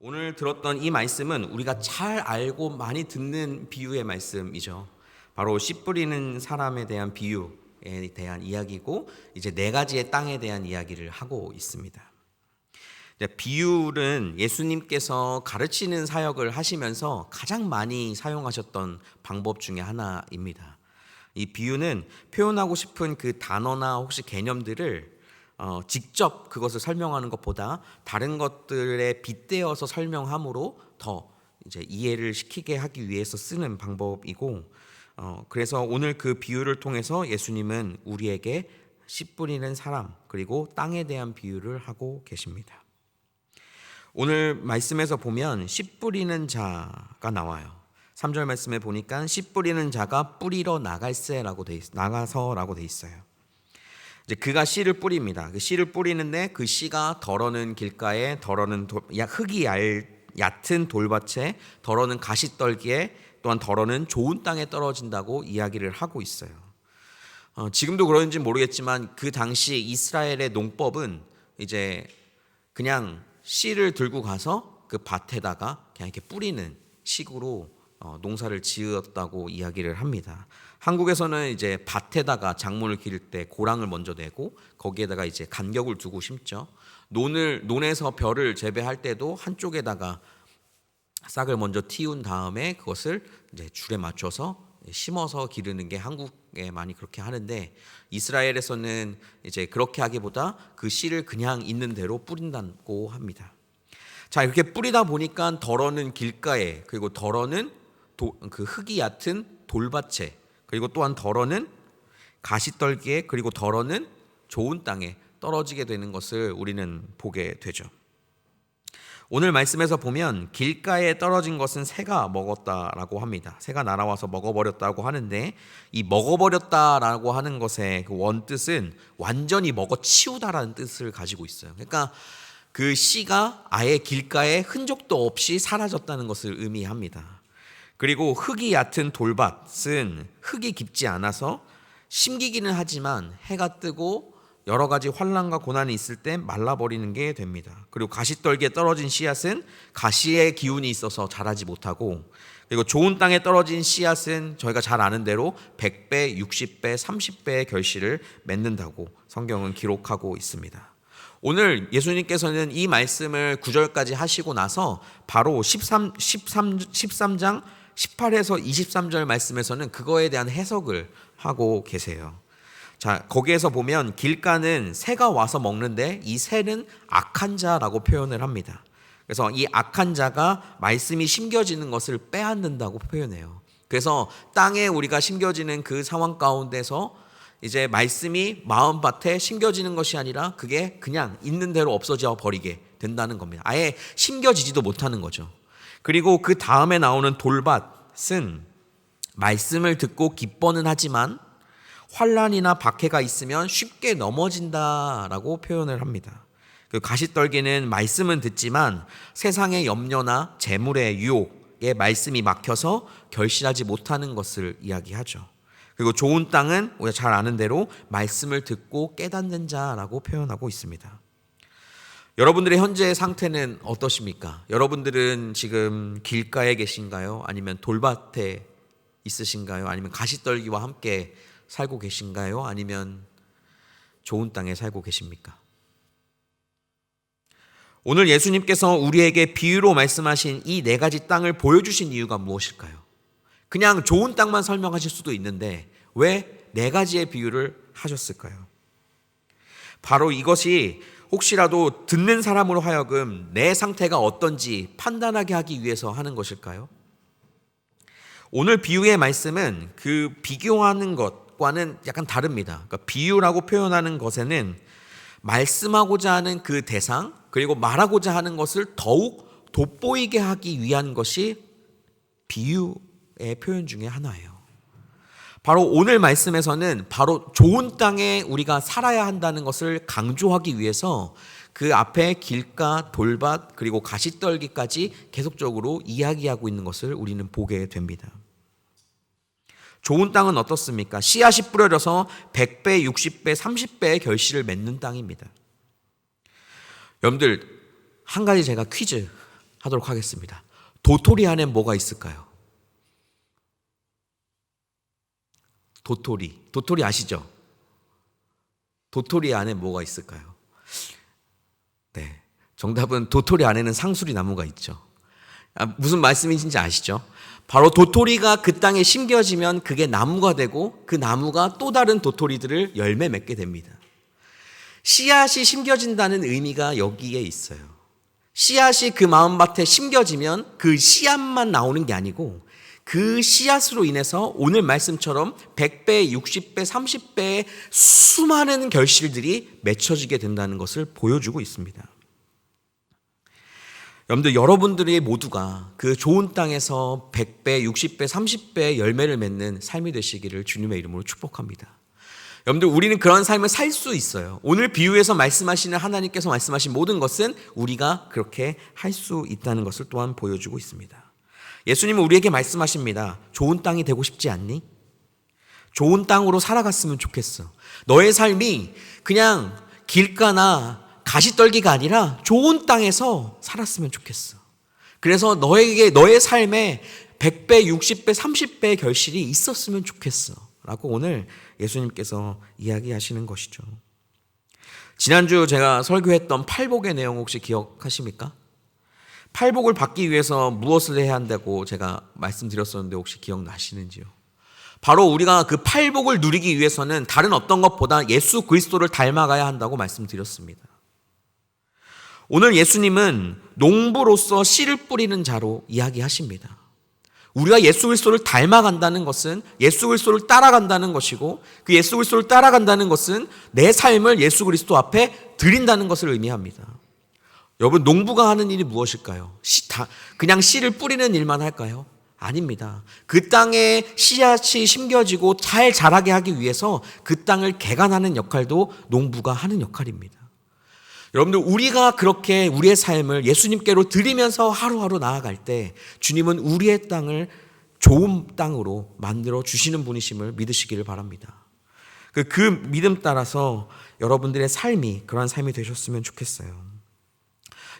오늘 들었던 이 말씀은 우리가 잘 알고 많이 듣는 비유의 말씀이죠. 바로 씨 뿌리는 사람에 대한 비유에 대한 이야기고, 이제 네 가지의 땅에 대한 이야기를 하고 있습니다. 비유는 예수님께서 가르치는 사역을 하시면서 가장 많이 사용하셨던 방법 중에 하나입니다. 이 비유는 표현하고 싶은 그 단어나 혹시 개념들을 직접 그것을 설명하는 것보다 다른 것들에 빗대어서 설명함으로 더 이제 이해를 시키게 하기 위해서 쓰는 방법이고, 그래서 오늘 그 비유를 통해서 예수님은 우리에게 씨 뿌리는 사람 그리고 땅에 대한 비유를 하고 계십니다. 오늘 말씀에서 보면 씨 뿌리는 자가 나와요. 3절 말씀에 보니까 씨 뿌리는 자가 뿌리러 나가서라고 돼 있어요. 이제 그가 씨를 뿌립니다. 그 씨를 뿌리는데 그 씨가 더러는 길가에, 더러는 흙이 얕은 돌밭에, 더러는 가시떨기에, 또한 더러는 좋은 땅에 떨어진다고 이야기를 하고 있어요. 지금도 그런지 모르겠지만 그 당시 이스라엘의 농법은 이제 그냥 씨를 들고 가서 그 밭에다가 그냥 이렇게 뿌리는 식으로 농사를 지었다고 이야기를 합니다. 한국에서는 이제 밭에다가 작물을 기를 때 고랑을 먼저 내고 거기에다가 이제 간격을 두고 심죠. 논에서 벼를 재배할 때도 한쪽에다가 싹을 먼저 틔운 다음에 그것을 이제 줄에 맞춰서 심어서 기르는 게 한국에 많이 그렇게 하는데, 이스라엘에서는 이제 그렇게 하기보다 그 씨를 그냥 있는 대로 뿌린다고 합니다. 자, 이렇게 뿌리다 보니까 더러는 길가에, 그리고 더러는 그 흙이 얕은 돌밭에, 그리고 또한 더러는 가시떨기에, 그리고 더러는 좋은 땅에 떨어지게 되는 것을 우리는 보게 되죠. 오늘 말씀에서 보면 길가에 떨어진 것은 새가 먹었다라고 합니다. 새가 날아와서 먹어버렸다고 하는데, 이 먹어버렸다라고 하는 것의 그 원뜻은 완전히 먹어치우다라는 뜻을 가지고 있어요. 그러니까 그 씨가 아예 길가에 흔적도 없이 사라졌다는 것을 의미합니다. 그리고 흙이 얕은 돌밭은 흙이 깊지 않아서 심기기는 하지만 해가 뜨고 여러 가지 환난과 고난이 있을 때 말라버리는 게 됩니다. 그리고 가시떨기에 떨어진 씨앗은 가시의 기운이 있어서 자라지 못하고, 그리고 좋은 땅에 떨어진 씨앗은 저희가 잘 아는 대로 100배, 60배, 30배의 결실을 맺는다고 성경은 기록하고 있습니다. 오늘 예수님께서는 이 말씀을 9절까지 하시고 나서 바로 13장 18에서 23절 말씀에서는 그거에 대한 해석을 하고 계세요. 자, 거기에서 보면 길가는 새가 와서 먹는데 이 새는 악한 자라고 표현을 합니다. 그래서 이 악한 자가 말씀이 심겨지는 것을 빼앗는다고 표현해요. 그래서 땅에 우리가 심겨지는 그 상황 가운데서 이제 말씀이 마음밭에 심겨지는 것이 아니라 그게 그냥 있는 대로 없어져 버리게 된다는 겁니다. 아예 심겨지지도 못하는 거죠. 그리고 그 다음에 나오는 돌밭은 말씀을 듣고 기뻐는 하지만 환난이나 박해가 있으면 쉽게 넘어진다라고 표현을 합니다. 그 가시떨기는 말씀은 듣지만 세상의 염려나 재물의 유혹에 말씀이 막혀서 결실하지 못하는 것을 이야기하죠. 그리고 좋은 땅은 우리가 잘 아는 대로 말씀을 듣고 깨닫는 자라고 표현하고 있습니다. 여러분들의 현재 상태는 어떠십니까? 여러분들은 지금 길가에 계신가요? 아니면 돌밭에 있으신가요? 아니면 가시떨기와 함께 살고 계신가요? 아니면 좋은 땅에 살고 계십니까? 오늘 예수님께서 우리에게 비유로 말씀하신 이 네 가지 땅을 보여주신 이유가 무엇일까요? 그냥 좋은 땅만 설명하실 수도 있는데 왜 네 가지의 비유를 하셨을까요? 바로 이것이 혹시라도 듣는 사람으로 하여금 내 상태가 어떤지 판단하게 하기 위해서 하는 것일까요? 오늘 비유의 말씀은 그 비교하는 것과는 약간 다릅니다. 그러니까 비유라고 표현하는 것에는 말씀하고자 하는 그 대상, 그리고 말하고자 하는 것을 더욱 돋보이게 하기 위한 것이 비유의 표현 중에 하나예요. 바로 오늘 말씀에서는 바로 좋은 땅에 우리가 살아야 한다는 것을 강조하기 위해서 그 앞에 길가, 돌밭, 그리고 가시떨기까지 계속적으로 이야기하고 있는 것을 우리는 보게 됩니다. 좋은 땅은 어떻습니까? 씨앗이 뿌려져서 100배, 60배, 30배의 결실을 맺는 땅입니다. 여러분들, 한 가지 제가 퀴즈 하도록 하겠습니다. 도토리 안에 뭐가 있을까요? 도토리 아시죠? 도토리 안에 뭐가 있을까요? 네, 정답은 도토리 안에는 상수리 나무가 있죠. 무슨 말씀인지 아시죠? 바로 도토리가 그 땅에 심겨지면 그게 나무가 되고 그 나무가 또 다른 도토리들을 열매 맺게 됩니다. 씨앗이 심겨진다는 의미가 여기에 있어요. 씨앗이 그 마음밭에 심겨지면 그 씨앗만 나오는 게 아니고 그 씨앗으로 인해서 오늘 말씀처럼 100배, 60배, 30배의 수많은 결실들이 맺혀지게 된다는 것을 보여주고 있습니다. 여러분들이 모두가 그 좋은 땅에서 100배, 60배, 30배의 열매를 맺는 삶이 되시기를 주님의 이름으로 축복합니다. 여러분들, 우리는 그런 삶을 살 수 있어요. 오늘 비유에서 말씀하시는 하나님께서 말씀하신 모든 것은 우리가 그렇게 할 수 있다는 것을 또한 보여주고 있습니다. 예수님은 우리에게 말씀하십니다. 좋은 땅이 되고 싶지 않니? 좋은 땅으로 살아갔으면 좋겠어. 너의 삶이 그냥 길가나 가시떨기가 아니라 좋은 땅에서 살았으면 좋겠어. 그래서 너의 삶에 100배, 60배, 30배의 결실이 있었으면 좋겠어 라고 오늘 예수님께서 이야기하시는 것이죠. 지난주 제가 설교했던 팔복의 내용 혹시 기억하십니까? 팔복을 받기 위해서 무엇을 해야 한다고 제가 말씀드렸었는데 혹시 기억나시는지요? 바로 우리가 그 팔복을 누리기 위해서는 다른 어떤 것보다 예수 그리스도를 닮아가야 한다고 말씀드렸습니다. 오늘 예수님은 농부로서 씨를 뿌리는 자로 이야기하십니다. 우리가 예수 그리스도를 닮아간다는 것은 예수 그리스도를 따라간다는 것이고, 그 예수 그리스도를 따라간다는 것은 내 삶을 예수 그리스도 앞에 드린다는 것을 의미합니다. 여러분, 농부가 하는 일이 무엇일까요? 그냥 씨를 뿌리는 일만 할까요? 아닙니다. 그 땅에 씨앗이 심겨지고 잘 자라게 하기 위해서 그 땅을 개간하는 역할도 농부가 하는 역할입니다. 여러분들, 우리가 그렇게 우리의 삶을 예수님께로 드리면서 하루하루 나아갈 때 주님은 우리의 땅을 좋은 땅으로 만들어 주시는 분이심을 믿으시기를 바랍니다. 그 믿음 따라서 여러분들의 삶이 그러한 삶이 되셨으면 좋겠어요.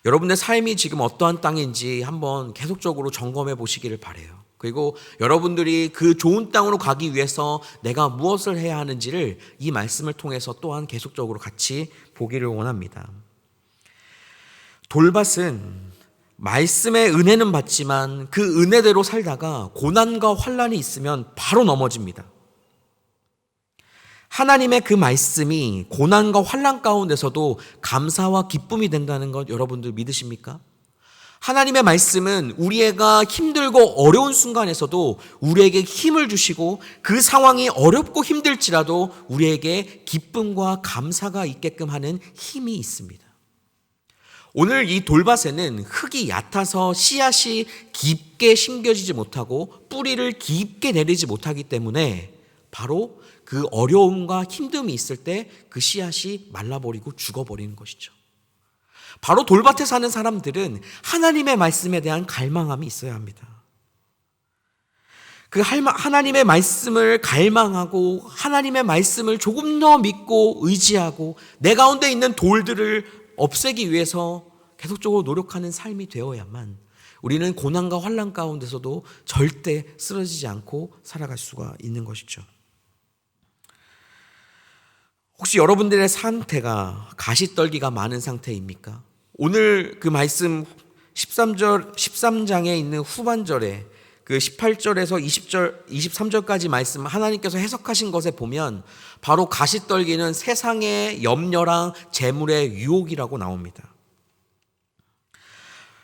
여러분의 삶이 지금 어떠한 땅인지 한번 계속적으로 점검해 보시기를 바라요. 그리고 여러분들이 그 좋은 땅으로 가기 위해서 내가 무엇을 해야 하는지를 이 말씀을 통해서 또한 계속적으로 같이 보기를 원합니다. 돌밭은 말씀의 은혜는 받지만 그 은혜대로 살다가 고난과 환난이 있으면 바로 넘어집니다. 하나님의 그 말씀이 고난과 환난 가운데서도 감사와 기쁨이 된다는 것 여러분들 믿으십니까? 하나님의 말씀은 우리가 힘들고 어려운 순간에서도 우리에게 힘을 주시고 그 상황이 어렵고 힘들지라도 우리에게 기쁨과 감사가 있게끔 하는 힘이 있습니다. 오늘 이 돌밭에는 흙이 얕아서 씨앗이 깊게 심겨지지 못하고 뿌리를 깊게 내리지 못하기 때문에 바로 그 어려움과 힘듦이 있을 때 그 씨앗이 말라버리고 죽어버리는 것이죠. 바로 돌밭에 사는 사람들은 하나님의 말씀에 대한 갈망함이 있어야 합니다. 그 하나님의 말씀을 갈망하고 하나님의 말씀을 조금 더 믿고 의지하고 내 가운데 있는 돌들을 없애기 위해서 계속적으로 노력하는 삶이 되어야만 우리는 고난과 환난 가운데서도 절대 쓰러지지 않고 살아갈 수가 있는 것이죠. 혹시 여러분들의 상태가 가시떨기가 많은 상태입니까? 오늘 그 말씀 13장에 있는 후반절에 그 18절에서 20절, 23절까지 말씀 하나님께서 해석하신 것에 보면 바로 가시떨기는 세상의 염려랑 재물의 유혹이라고 나옵니다.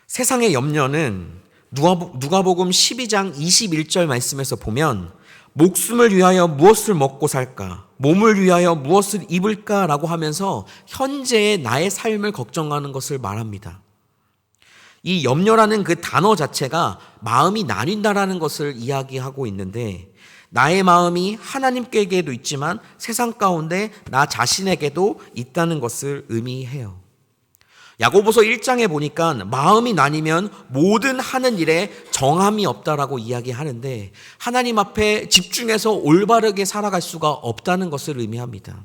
세상의 염려는 누가복음 12장 21절 말씀에서 보면 목숨을 위하여 무엇을 먹고 살까? 몸을 위하여 무엇을 입을까? 라고 하면서 현재의 나의 삶을 걱정하는 것을 말합니다. 이 염려라는 그 단어 자체가 마음이 나뉜다라는 것을 이야기하고 있는데 나의 마음이 하나님께도 있지만 세상 가운데 나 자신에게도 있다는 것을 의미해요. 야고보서 1장에 보니까 마음이 나뉘면 모든 하는 일에 정함이 없다라고 이야기하는데 하나님 앞에 집중해서 올바르게 살아갈 수가 없다는 것을 의미합니다.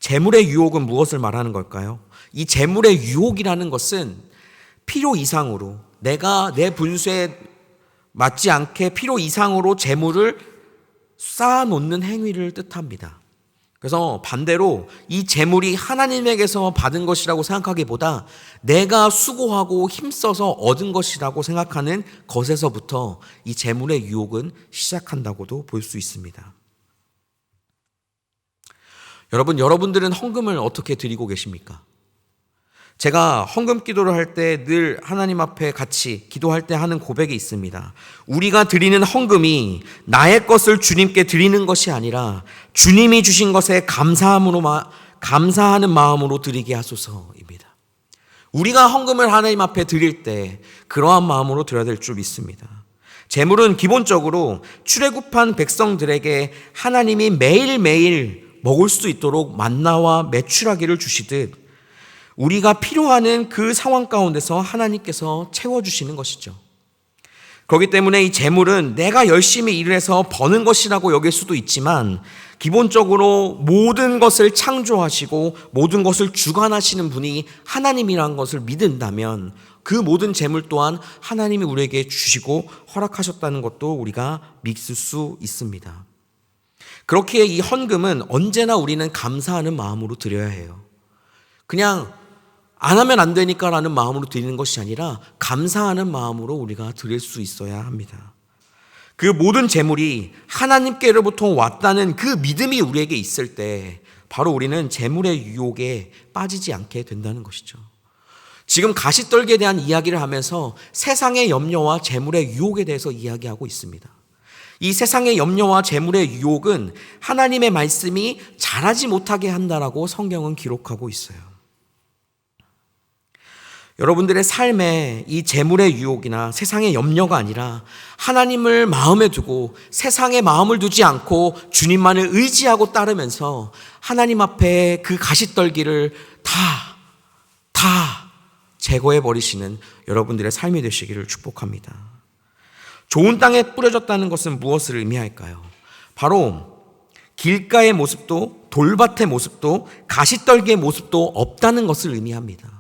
재물의 유혹은 무엇을 말하는 걸까요? 이 재물의 유혹이라는 것은 필요 이상으로, 내가 내 분수에 맞지 않게 필요 이상으로 재물을 쌓아놓는 행위를 뜻합니다. 그래서 반대로 이 재물이 하나님에게서 받은 것이라고 생각하기보다 내가 수고하고 힘써서 얻은 것이라고 생각하는 것에서부터 이 재물의 유혹은 시작한다고도 볼 수 있습니다. 여러분들은 헌금을 어떻게 드리고 계십니까? 제가 헌금 기도를 할 때 늘 하나님 앞에 같이 기도할 때 하는 고백이 있습니다. 우리가 드리는 헌금이 나의 것을 주님께 드리는 것이 아니라 주님이 주신 것에 감사하는 마음으로 드리게 하소서입니다. 우리가 헌금을 하나님 앞에 드릴 때 그러한 마음으로 드려야 될 줄 믿습니다. 재물은 기본적으로 출애굽한 백성들에게 하나님이 매일매일 먹을 수 있도록 만나와 메추라기를 주시듯 우리가 필요하는 그 상황 가운데서 하나님께서 채워주시는 것이죠. 그렇기 때문에 이 재물은 내가 열심히 일을 해서 버는 것이라고 여길 수도 있지만 기본적으로 모든 것을 창조하시고 모든 것을 주관하시는 분이 하나님이라는 것을 믿는다면 그 모든 재물 또한 하나님이 우리에게 주시고 허락하셨다는 것도 우리가 믿을 수 있습니다. 그렇기에 이 헌금은 언제나 우리는 감사하는 마음으로 드려야 해요. 그냥 안 하면 안 되니까 라는 마음으로 드리는 것이 아니라 감사하는 마음으로 우리가 드릴 수 있어야 합니다. 그 모든 재물이 하나님께로부터 왔다는 그 믿음이 우리에게 있을 때 바로 우리는 재물의 유혹에 빠지지 않게 된다는 것이죠. 지금 가시떨기에 대한 이야기를 하면서 세상의 염려와 재물의 유혹에 대해서 이야기하고 있습니다. 이 세상의 염려와 재물의 유혹은 하나님의 말씀이 자라지 못하게 한다라고 성경은 기록하고 있어요. 여러분들의 삶에 이 재물의 유혹이나 세상의 염려가 아니라 하나님을 마음에 두고 세상에 마음을 두지 않고 주님만을 의지하고 따르면서 하나님 앞에 그 가시떨기를 다 제거해 버리시는 여러분들의 삶이 되시기를 축복합니다. 좋은 땅에 뿌려졌다는 것은 무엇을 의미할까요? 바로 길가의 모습도 돌밭의 모습도 가시떨기의 모습도 없다는 것을 의미합니다.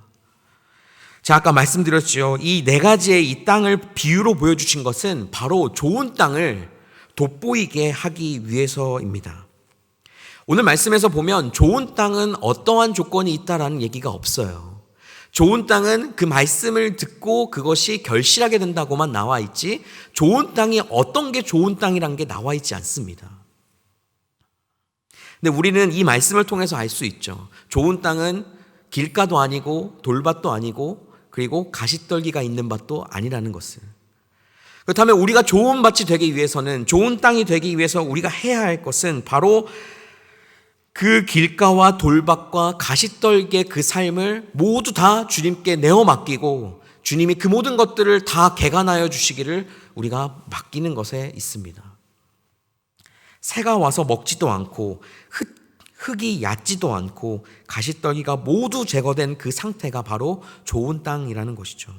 제가 아까 말씀드렸죠. 이 네 가지의 이 땅을 비유로 보여주신 것은 바로 좋은 땅을 돋보이게 하기 위해서입니다. 오늘 말씀에서 보면 좋은 땅은 어떠한 조건이 있다라는 얘기가 없어요. 좋은 땅은 그 말씀을 듣고 그것이 결실하게 된다고만 나와 있지 좋은 땅이 어떤 게 좋은 땅이란 게 나와 있지 않습니다. 근데 우리는 이 말씀을 통해서 알 수 있죠. 좋은 땅은 길가도 아니고 돌밭도 아니고 그리고 가시떨기가 있는 밭도 아니라는 것을. 그렇다면 우리가 좋은 밭이 되기 위해서는 좋은 땅이 되기 위해서 우리가 해야 할 것은 바로 그 길가와 돌밭과 가시떨기의 그 삶을 모두 다 주님께 내어 맡기고 주님이 그 모든 것들을 다 개간하여 주시기를 우리가 맡기는 것에 있습니다. 새가 와서 먹지도 않고 흙이 얕지도 않고 가시떨기가 모두 제거된 그 상태가 바로 좋은 땅이라는 것이죠.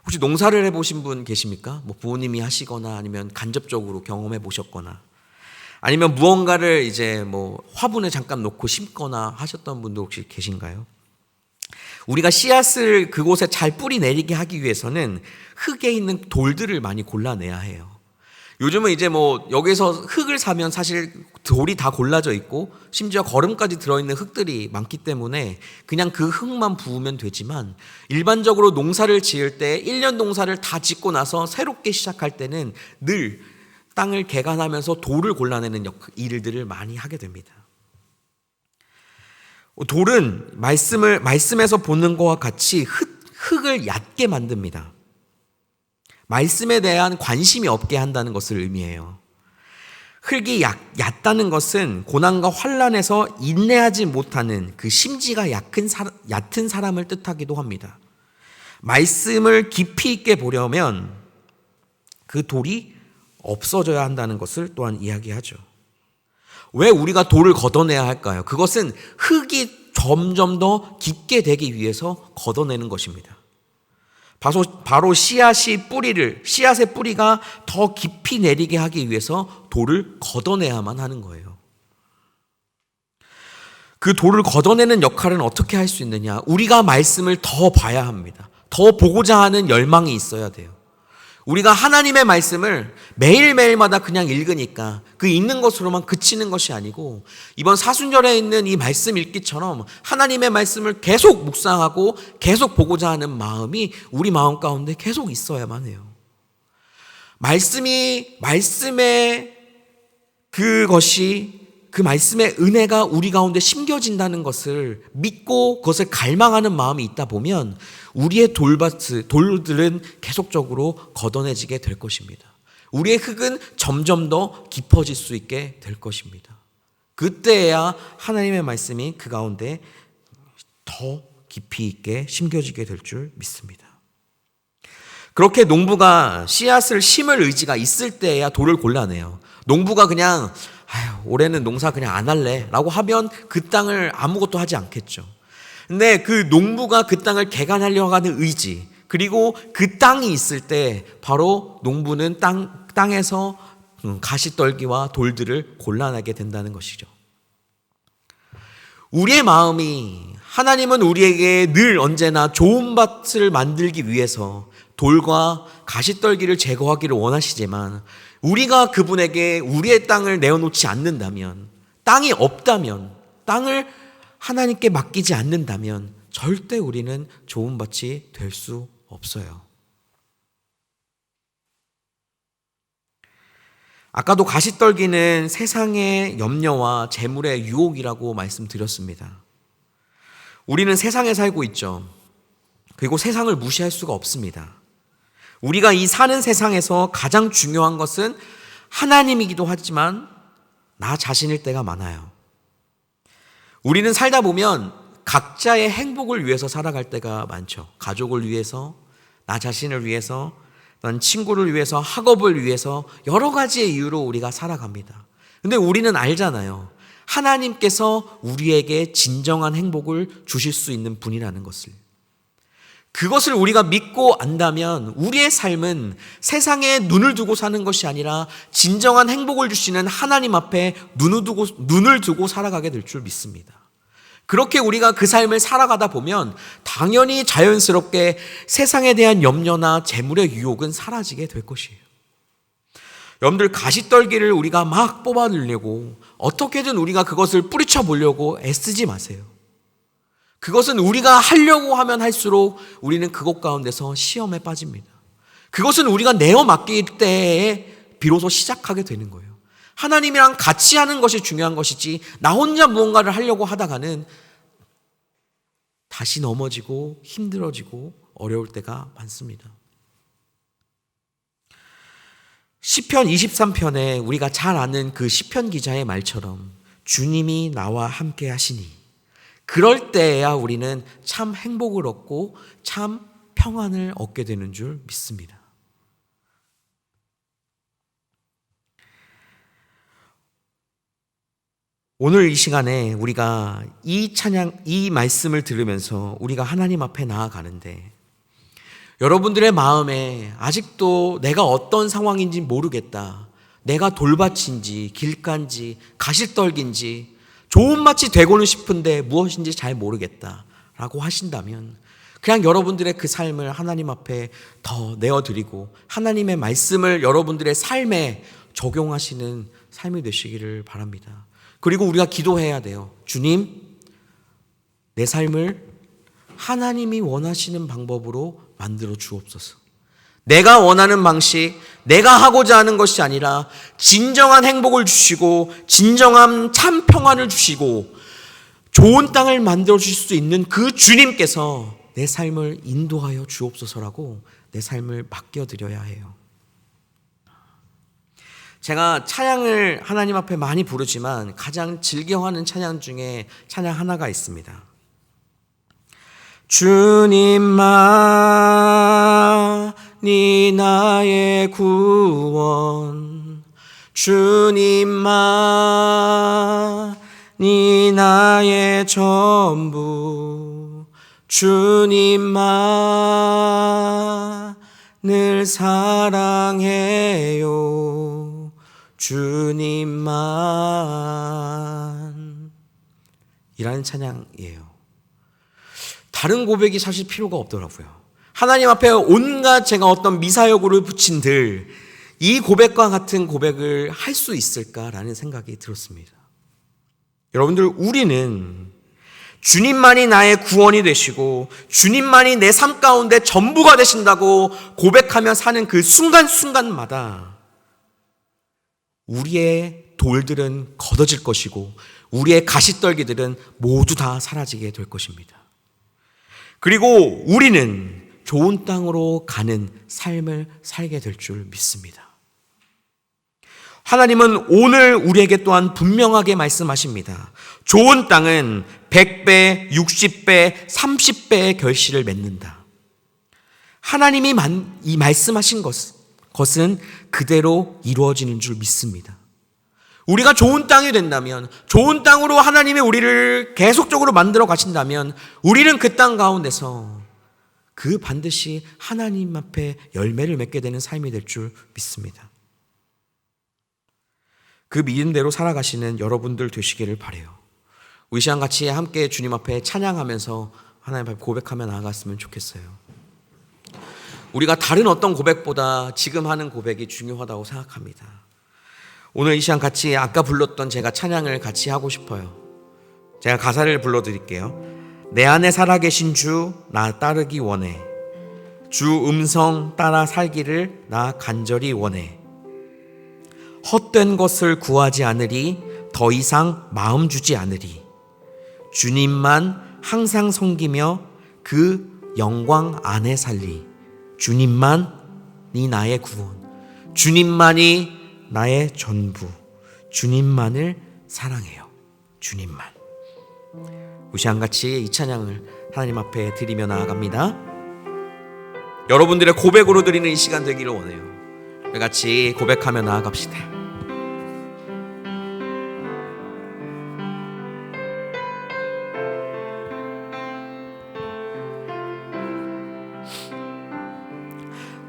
혹시 농사를 해보신 분 계십니까? 부모님이 하시거나 아니면 간접적으로 경험해 보셨거나 아니면 무언가를 이제 화분에 잠깐 놓고 심거나 하셨던 분도 혹시 계신가요? 우리가 씨앗을 그곳에 잘 뿌리 내리게 하기 위해서는 흙에 있는 돌들을 많이 골라내야 해요. 요즘은 이제 여기서 흙을 사면 사실 돌이 다 골라져 있고 심지어 거름까지 들어있는 흙들이 많기 때문에 그냥 그 흙만 부으면 되지만 일반적으로 농사를 지을 때 1년 농사를 다 짓고 나서 새롭게 시작할 때는 늘 땅을 개간하면서 돌을 골라내는 일들을 많이 하게 됩니다. 돌은 말씀에서 보는 것과 같이 흙을 얕게 만듭니다. 말씀에 대한 관심이 없게 한다는 것을 의미해요. 흙이 얕다는 것은 고난과 환난에서 인내하지 못하는 그 심지가 얕은 사람을 뜻하기도 합니다. 말씀을 깊이 있게 보려면 그 돌이 없어져야 한다는 것을 또한 이야기하죠. 왜 우리가 돌을 걷어내야 할까요? 그것은 흙이 점점 더 깊게 되기 위해서 걷어내는 것입니다. 바로 씨앗의 뿌리가 더 깊이 내리게 하기 위해서 돌을 걷어내야만 하는 거예요. 그 돌을 걷어내는 역할은 어떻게 할 수 있느냐? 우리가 말씀을 더 봐야 합니다. 더 보고자 하는 열망이 있어야 돼요. 우리가 하나님의 말씀을 매일매일마다 그냥 읽으니까 그 읽는 것으로만 그치는 것이 아니고 이번 사순절에 있는 이 말씀 읽기처럼 하나님의 말씀을 계속 묵상하고 계속 보고자 하는 마음이 우리 마음 가운데 계속 있어야만 해요. 말씀의 그 말씀의 은혜가 우리 가운데 심겨진다는 것을 믿고 그것을 갈망하는 마음이 있다 보면 우리의 돌들은 계속적으로 걷어내지게 될 것입니다. 우리의 흙은 점점 더 깊어질 수 있게 될 것입니다. 그때야 하나님의 말씀이 그 가운데 더 깊이 있게 심겨지게 될 줄 믿습니다. 그렇게 농부가 씨앗을 심을 의지가 있을 때야 돌을 골라내요. 농부가 그냥 올해는 농사 그냥 안 할래 라고 하면 그 땅을 아무것도 하지 않겠죠. 근데 그 농부가 그 땅을 개간하려고 하는 의지, 그리고 그 땅이 있을 때 바로 농부는 땅에서 가시떨기와 돌들을 골라내게 된다는 것이죠. 우리의 마음이, 하나님은 우리에게 늘 언제나 좋은 밭을 만들기 위해서 돌과 가시떨기를 제거하기를 원하시지만 우리가 그분에게 우리의 땅을 내어놓지 않는다면, 땅이 없다면, 땅을 하나님께 맡기지 않는다면 절대 우리는 좋은 밭이 될 수 없어요. 아까도 가시떨기는 세상의 염려와 재물의 유혹이라고 말씀드렸습니다. 우리는 세상에 살고 있죠. 그리고 세상을 무시할 수가 없습니다. 우리가 이 사는 세상에서 가장 중요한 것은 하나님이기도 하지만 나 자신일 때가 많아요. 우리는 살다 보면 각자의 행복을 위해서 살아갈 때가 많죠. 가족을 위해서, 나 자신을 위해서, 난 친구를 위해서, 학업을 위해서 여러 가지의 이유로 우리가 살아갑니다. 근데 우리는 알잖아요. 하나님께서 우리에게 진정한 행복을 주실 수 있는 분이라는 것을. 그것을 우리가 믿고 안다면 우리의 삶은 세상에 눈을 두고 사는 것이 아니라 진정한 행복을 주시는 하나님 앞에 눈을 두고 살아가게 될 줄 믿습니다. 그렇게 우리가 그 삶을 살아가다 보면 당연히 자연스럽게 세상에 대한 염려나 재물의 유혹은 사라지게 될 것이에요. 여러분들, 가시떨기를 우리가 막 뽑아내려고 어떻게든 우리가 그것을 뿌리쳐 보려고 애쓰지 마세요. 그것은 우리가 하려고 하면 할수록 우리는 그것 가운데서 시험에 빠집니다. 그것은 우리가 내어 맡길 때에 비로소 시작하게 되는 거예요. 하나님이랑 같이 하는 것이 중요한 것이지 나 혼자 무언가를 하려고 하다가는 다시 넘어지고 힘들어지고 어려울 때가 많습니다. 시편 23편에 우리가 잘 아는 그 시편 기자의 말처럼 주님이 나와 함께 하시니 그럴 때에야 우리는 참 행복을 얻고 참 평안을 얻게 되는 줄 믿습니다. 오늘 이 시간에 우리가 이 말씀을 들으면서 우리가 하나님 앞에 나아가는데 여러분들의 마음에 아직도 내가 어떤 상황인지 모르겠다, 내가 돌밭인지 길가인지 가시떨기인지 좋은 밭이 되고는 싶은데 무엇인지 잘 모르겠다라고 하신다면 그냥 여러분들의 그 삶을 하나님 앞에 더 내어드리고 하나님의 말씀을 여러분들의 삶에 적용하시는 삶이 되시기를 바랍니다. 그리고 우리가 기도해야 돼요. 주님, 내 삶을 하나님이 원하시는 방법으로 만들어 주옵소서. 내가 원하는 방식, 내가 하고자 하는 것이 아니라 진정한 행복을 주시고 진정한 참 평안을 주시고 좋은 땅을 만들어 주실 수 있는 그 주님께서 내 삶을 인도하여 주옵소서라고 내 삶을 맡겨드려야 해요. 제가 찬양을 하나님 앞에 많이 부르지만 가장 즐겨하는 찬양 중에 찬양 하나가 있습니다. 주님만이 나의 구원, 주님만이 나의 전부, 주님만을 사랑해요, 주님만 이라는 찬양이에요. 다른 고백이 사실 필요가 없더라고요. 하나님 앞에 온갖 제가 어떤 미사여구를 붙인들 이 고백과 같은 고백을 할 수 있을까라는 생각이 들었습니다. 여러분들, 우리는 주님만이 나의 구원이 되시고 주님만이 내 삶 가운데 전부가 되신다고 고백하며 사는 그 순간순간마다 우리의 돌들은 걷어질 것이고 우리의 가시떨기들은 모두 다 사라지게 될 것입니다. 그리고 우리는 좋은 땅으로 가는 삶을 살게 될 줄 믿습니다. 하나님은 오늘 우리에게 또한 분명하게 말씀하십니다. 좋은 땅은 100배, 60배, 30배의 결실을 맺는다. 하나님이 이 말씀하신 것은 그대로 이루어지는 줄 믿습니다. 우리가 좋은 땅이 된다면, 좋은 땅으로 하나님이 우리를 계속적으로 만들어 가신다면 우리는 그 땅 가운데서 그 반드시 하나님 앞에 열매를 맺게 되는 삶이 될 줄 믿습니다. 그 믿음대로 살아가시는 여러분들 되시기를 바라요. 우리 시간 같이 함께 주님 앞에 찬양하면서 하나님 앞에 고백하며 나아갔으면 좋겠어요. 우리가 다른 어떤 고백보다 지금 하는 고백이 중요하다고 생각합니다. 오늘 이 시간 같이 아까 불렀던 제가 찬양을 같이 하고 싶어요. 제가 가사를 불러드릴게요. 내 안에 살아계신 주 나 따르기 원해. 주 음성 따라 살기를 나 간절히 원해. 헛된 것을 구하지 않으리. 더 이상 마음 주지 않으리. 주님만 항상 섬기며 그 영광 안에 살리. 주님만이 나의 구원. 주님만이 나의 전부. 주님만을 사랑해요. 주님만. 우리 시간같이 이 찬양을 하나님 앞에 드리며 나아갑니다. 여러분들의 고백으로 드리는 이 시간 되기를 원해요. 우리 같이 고백하며 나아갑시다.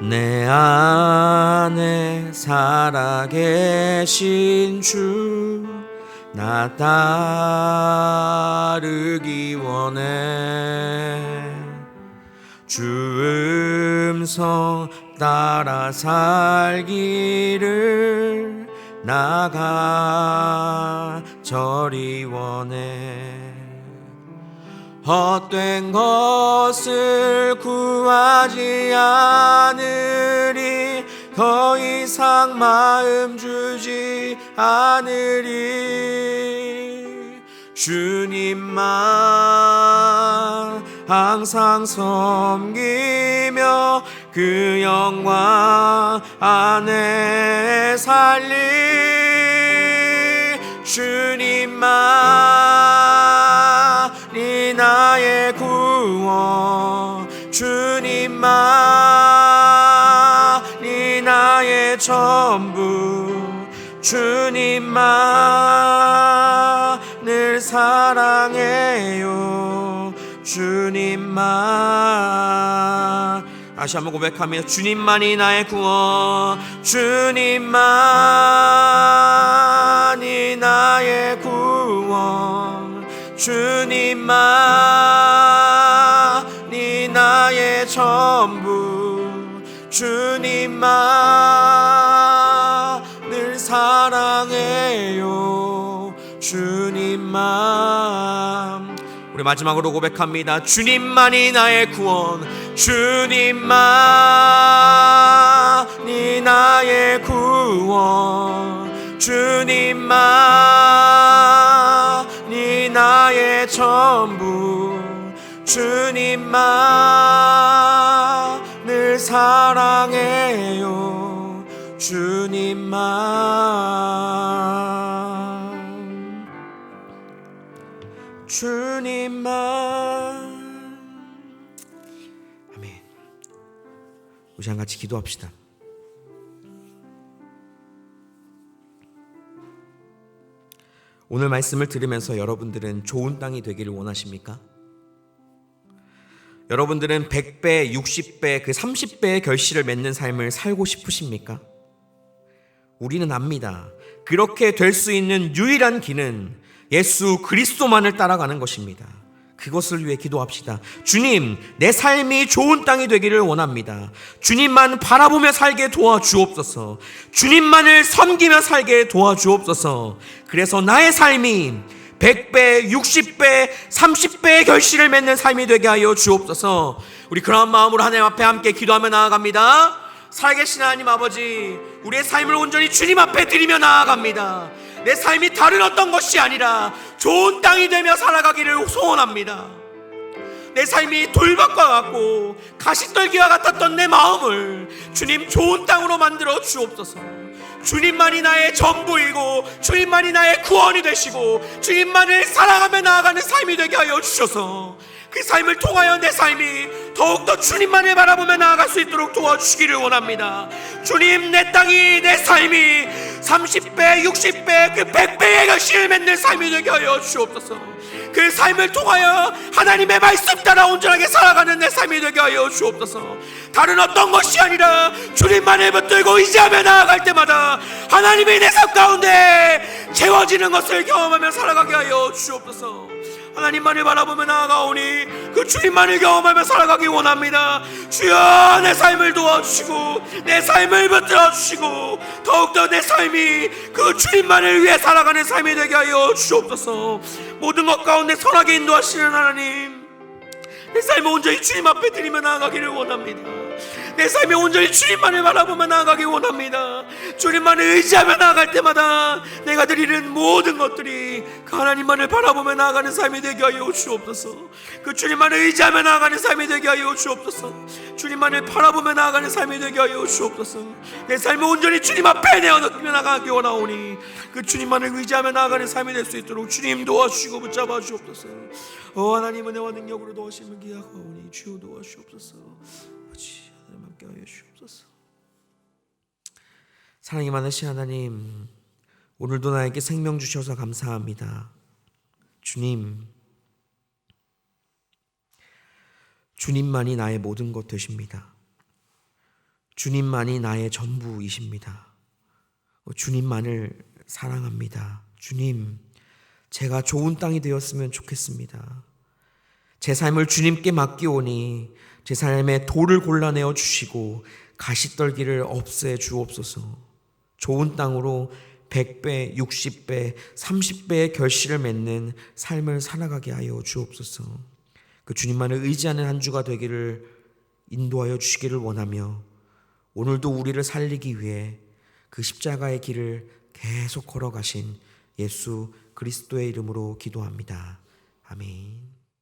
내 안에 살아계신 주 나 따르기 원해. 주 음성 따라 살기를 나 간절히 원해. 헛된 것을 구하지 않으리. 더 이상 마음 주지 않으리. 주님만 항상 섬기며 그 영광 안에 살리. 주님만이 나의 구원. 주님만이 나의 전부. 주님만을 사랑해요. 주님만. 다시 한번 고백하며 주님만이 나의 구원. 주님만이 나의 구원. 주님만이 나의 전부. 주님만을 사랑해요. 주님만. 우리 마지막으로 고백합니다. 주님만이 나의 구원. 주님만이 나의 구원. 주님만이 나의 전부. 주님만을 사랑해요. 주님만. 아멘. 우리 시간 같이 기도합시다. 오늘 말씀을 들으면서 여러분들은 좋은 땅이 되기를 원하십니까? 여러분들은 100배, 60배, 그 30배의 결실을 맺는 삶을 살고 싶으십니까? 우리는 압니다. 그렇게 될 수 있는 유일한 길은 예수 그리스도만을 따라가는 것입니다. 그것을 위해 기도합시다. 주님, 내 삶이 좋은 땅이 되기를 원합니다. 주님만 바라보며 살게 도와주옵소서. 주님만을 섬기며 살게 도와주옵소서. 그래서 나의 삶이 100배, 60배, 30배의 결실을 맺는 삶이 되게 하여 주옵소서. 우리 그런 마음으로 하나님 앞에 함께 기도하며 나아갑니다. 살아계신 하나님 아버지, 우리의 삶을 온전히 주님 앞에 드리며 나아갑니다. 내 삶이 다른 어떤 것이 아니라 좋은 땅이 되며 살아가기를 소원합니다. 내 삶이 돌밭과 같고 가시떨기와 같았던 내 마음을 주님 좋은 땅으로 만들어 주옵소서. 주님만이 나의 전부이고 주님만이 나의 구원이 되시고 주님만을 사랑하며 나아가는 삶이 되게 하여 주셔서 그 삶을 통하여 내 삶이 더욱더 주님만을 바라보며 나아갈 수 있도록 도와주시기를 원합니다. 주님, 내 땅이, 내 삶이 30배, 60배, 그 100배의 결실을 맺는 삶이 되게 하여 주옵소서. 그 삶을 통하여 하나님의 말씀 따라 온전하게 살아가는 내 삶이 되게 하여 주옵소서. 다른 어떤 것이 아니라 주님만을 붙들고 의지하며 나아갈 때마다 하나님이 내 삶 가운데 채워지는 것을 경험하며 살아가게 하여 주옵소서. 하나님만을 바라보며 나아가오니 그 주님만을 경험하며 살아가기 원합니다. 주여, 내 삶을 도와주시고 내 삶을 붙들어주시고 더욱더 내 삶이 그 주님만을 위해 살아가는 삶이 되게 하여 주옵소서. 모든 것 가운데 선하게 인도하시는 하나님, 내 삶을 온전히 주님 앞에 드리며 나아가기를 원합니다. 내 삶이 온전히 주님만을 바라보며 나아가기 원합니다. 주님만을 의지하며 나아갈 때마다 내가 드리는 모든 것들이 그 하나님만을 바라보며 나아가는 삶이 되게 하여 주옵소서. 그 주님만을 의지하며 나아가는 삶이 되게 하여 주옵소서. 주님만을 바라보며 나아가는 삶이 되게 하여 주옵소서. 내 삶을 온전히 주님 앞에 내어놓으며 나아가기 원하오니 그 주님만을 의지하며 나아가는 삶이 될 수 있도록 주님 도와주시고 붙잡아 주옵소서. 하나님 은혜와 능력으로 도와주시면 기약하오니 주여 도와주옵소서. 함께 하여 주옵소서. 사랑이 많으신 하나님, 오늘도 나에게 생명 주셔서 감사합니다. 주님, 주님만이 나의 모든 것 되십니다. 주님만이 나의 전부이십니다. 주님만을 사랑합니다. 주님, 제가 좋은 땅이 되었으면 좋겠습니다. 제 삶을 주님께 맡기오니 제 삶에 돌을 골라내어 주시고 가시떨기를 없애 주옵소서. 좋은 땅으로 100배, 60배, 30배의 결실을 맺는 삶을 살아가게 하여 주옵소서. 그 주님만을 의지하는 한 주가 되기를 인도하여 주시기를 원하며 오늘도 우리를 살리기 위해 그 십자가의 길을 계속 걸어가신 예수 그리스도의 이름으로 기도합니다. 아멘.